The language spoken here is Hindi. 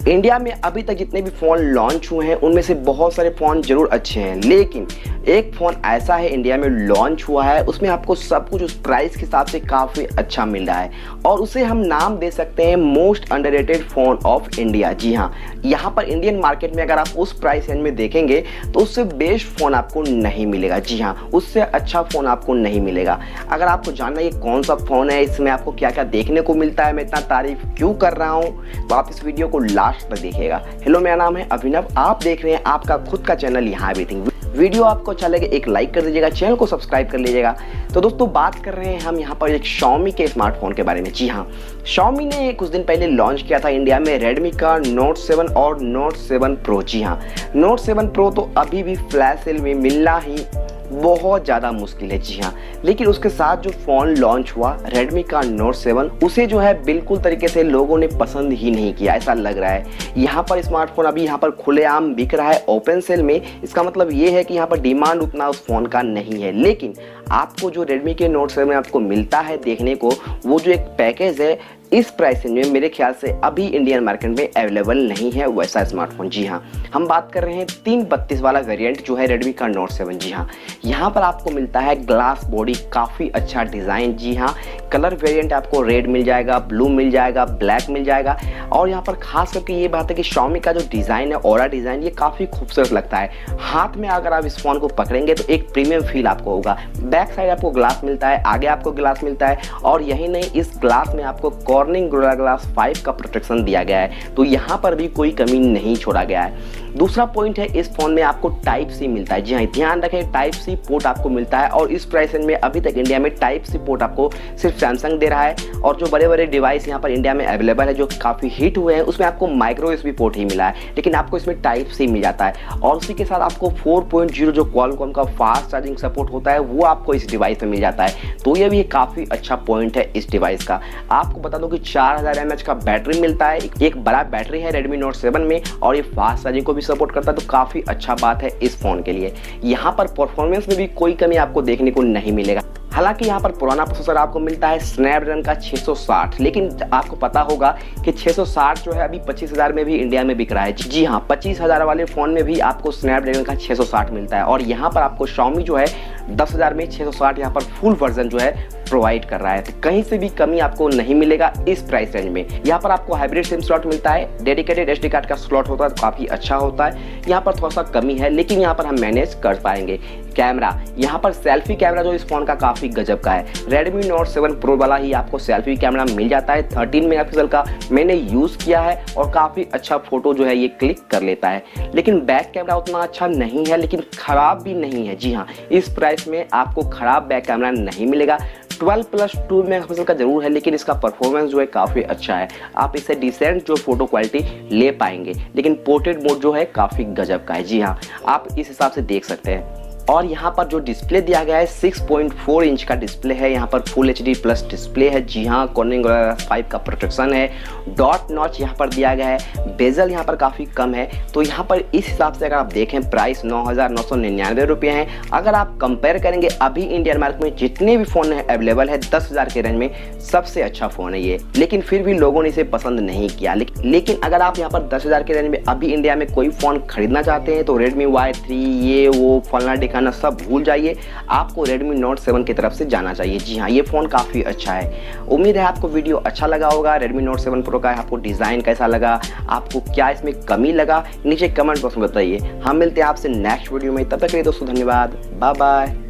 इंडिया में अभी तक जितने भी फ़ोन लॉन्च हुए हैं उनमें से बहुत सारे फ़ोन ज़रूर अच्छे हैं, लेकिन एक फ़ोन ऐसा है इंडिया में लॉन्च हुआ है, उसमें आपको सब कुछ उस प्राइस के हिसाब से काफ़ी अच्छा मिल रहा है और उसे हम नाम दे सकते हैं most underrated phone of India. जी हाँ, यहाँ पर इंडियन मार्केट में अगर आप उस प्राइस रेंज में देखेंगे तो उससे बेस्ट फ़ोन आपको नहीं मिलेगा। जी हाँ, उससे अच्छा फ़ोन आपको नहीं मिलेगा। अगर आपको जानना ये कौन सा फ़ोन है, इसमें आपको क्या क्या देखने को मिलता है, मैं इतना तारीफ क्यों कर रहा हूँ, तो आप इस वीडियो को लास्ट तक देखिएगा। हेलो, मेरा नाम है अभिनव, आप देख रहे हैं आपका खुद का चैनल यहाँ एवरीथिंग। वीडियो आपको अच्छा लगे एक लाइक कर दीजिएगा, चैनल को सब्सक्राइब कर लीजिएगा। तो दोस्तों, बात कर रहे हैं हम यहाँ पर एक Xiaomi के स्मार्टफोन के बारे में। जी हाँ, Xiaomi ने कुछ दिन पहले लॉन्च किया था इंडिया में रेडमी का Note 7 और Note 7 Pro। जी हाँ, Note 7 Pro तो अभी भी फ्लैश सेल में मिलना ही बहुत ज़्यादा मुश्किल है। जी हाँ, लेकिन उसके साथ जो फ़ोन लॉन्च हुआ रेडमी का Note 7, उसे जो है बिल्कुल तरीके से लोगों ने पसंद ही नहीं किया, ऐसा लग रहा है। यहाँ पर स्मार्टफोन अभी यहाँ पर खुलेआम बिक रहा है ओपन सेल में। इसका मतलब ये है कि यहाँ पर डिमांड उतना उस फ़ोन का नहीं है, लेकिन आपको जो रेडमी के Note 7 में आपको मिलता है देखने को, वो जो एक पैकेज है इस प्राइस रेंज में मेरे ख्याल से अभी इंडियन मार्केट में अवेलेबल नहीं है वैसा स्मार्टफोन। जी हाँ, हम बात कर रहे हैं 332 वाला वेरिएंट जो है रेडमी का Note 7। जी हाँ, यहाँ पर आपको मिलता है ग्लास बॉडी, काफ़ी अच्छा डिज़ाइन। जी हाँ, कलर वेरिएंट आपको रेड मिल जाएगा, ब्लू मिल जाएगा, ब्लैक मिल जाएगा। और यहाँ पर खास करके ये बात है कि Xiaomi का जो डिज़ाइन है, ऑरा डिज़ाइन, ये काफ़ी खूबसूरत लगता है। हाथ में अगर आप इस फ़ोन को पकड़ेंगे तो एक प्रीमियम फील आपको होगा। बैक साइड आपको ग्लास मिलता है, आगे आपको ग्लास मिलता है, और यही नहीं, इस ग्लास में आपको कॉर्निंग गोरिल्ला ग्लास 5 का प्रोटेक्शन दिया गया है, तो यहाँ पर भी कोई कमी नहीं छोड़ा गया है। दूसरा पॉइंट है, इस फोन में आपको टाइप सी मिलता है। जी हाँ, ध्यान रखें, टाइप सी पोर्ट आपको मिलता है, और इस प्राइस रेंज में अभी तक इंडिया में टाइप सी पोर्ट आपको सिर्फ सैमसंग दे रहा है। और जो बड़े बड़े डिवाइस यहाँ पर इंडिया में अवेलेबल है जो काफ़ी हिट हुए हैं, उसमें आपको माइक्रो USB पोर्ट ही मिला है, लेकिन आपको इसमें टाइप सी मिल जाता है। और उसी के साथ आपको 4.0 जो क्वालकॉम का फास्ट चार्जिंग सपोर्ट होता है वो आपको इस डिवाइस में मिल जाता है, तो ये भी काफ़ी अच्छा पॉइंट है इस डिवाइस का। आपको बता दूं कि 4000 mAh का बैटरी मिलता है, एक बड़ा बैटरी है रेडमी Note 7 में, और ये फास्ट चार्जिंग को भी सपोर्ट करता है, तो काफ़ी अच्छा बात है इस फ़ोन के लिए। यहाँ पर परफॉर्मेंस में भी कोई कमी आपको देखने को नहीं मिलेगा। हालांकि यहाँ पर पुराना प्रोसेसर आपको मिलता है स्नैपड्रैगन का 660, लेकिन आपको पता होगा कि 660 जो है अभी 25,000 में भी इंडिया में बिक रहा है। जी हाँ, 25,000 वाले फ़ोन में भी आपको स्नैपड्रैगन का 660 मिलता है, और यहाँ पर आपको Xiaomi जो है 10,000 में 660 यहाँ पर फुल वर्जन जो है प्रोवाइड कर रहा है, तो कहीं से भी कमी आपको नहीं मिलेगा इस प्राइस रेंज में। यहाँ पर आपको हाइब्रिड सिम स्लॉट मिलता है, डेडिकेटेड SD कार्ड का स्लॉट होता है, तो काफ़ी अच्छा होता है। यहाँ पर थोड़ा सा कमी है, लेकिन यहाँ पर हम मैनेज कर पाएंगे। कैमरा, यहाँ पर सेल्फी कैमरा जो इस फोन का काफ़ी गजब का है। रेडमी Note 7 Pro वाला ही आपको सेल्फी कैमरा मिल जाता है, 13 मेगापिक्सल का मैंने यूज़ किया है, और काफ़ी अच्छा फोटो जो है ये क्लिक कर लेता है। लेकिन बैक कैमरा उतना अच्छा नहीं है, लेकिन ख़राब भी नहीं है। जी हाँ, इस प्राइस में आपको ख़राब बैक कैमरा नहीं मिलेगा। 12+2 मेगापिक्सल का जरूर है, लेकिन इसका परफॉर्मेंस जो है काफ़ी अच्छा है, आप इससे डिसेंट जो फोटो क्वालिटी ले पाएंगे। लेकिन पोर्ट्रेट मोड जो है काफ़ी गजब का है। जी हाँ, आप इस हिसाब से देख सकते हैं। और यहाँ पर जो डिस्प्ले दिया गया है 6.4 इंच का डिस्प्ले है, यहाँ पर फुल HD प्लस डिस्प्ले है। जी हाँ, कॉर्निंग गोरिल्ला ग्लास 5 का प्रोटेक्शन है, डॉट नॉच यहाँ पर दिया गया है, बेजल यहाँ पर काफ़ी कम है। तो यहाँ पर इस हिसाब से अगर आप देखें प्राइस 9,999 रुपये है। अगर आप कंपेयर करेंगे अभी इंडियन मार्केट में जितने भी फ़ोन अवेलेबल है 10,000 के रेंज में सबसे अच्छा फ़ोन है ये, लेकिन फिर भी लोगों ने इसे पसंद नहीं किया। लेकिन अगर आप यहाँ पर 10,000 के रेंज में अभी इंडिया में कोई फ़ोन खरीदना चाहते हैं तो रेडमी Y3 ये वो फलना डिकाना सब भूल जाइए, आपको रेडमी Note 7 की तरफ से जाना चाहिए। जी हाँ, ये फ़ोन काफ़ी अच्छा है। उम्मीद है आपको वीडियो अच्छा लगा होगा। रेडमी Note 7 Pro का आपको डिज़ाइन कैसा लगा, आपको क्या इसमें कमी लगा, नीचे कमेंट बॉक्स में बताइए। हम मिलते हैं आपसे नेक्स्ट वीडियो में, तब तक के लिए दोस्तों धन्यवाद, बाय बाय।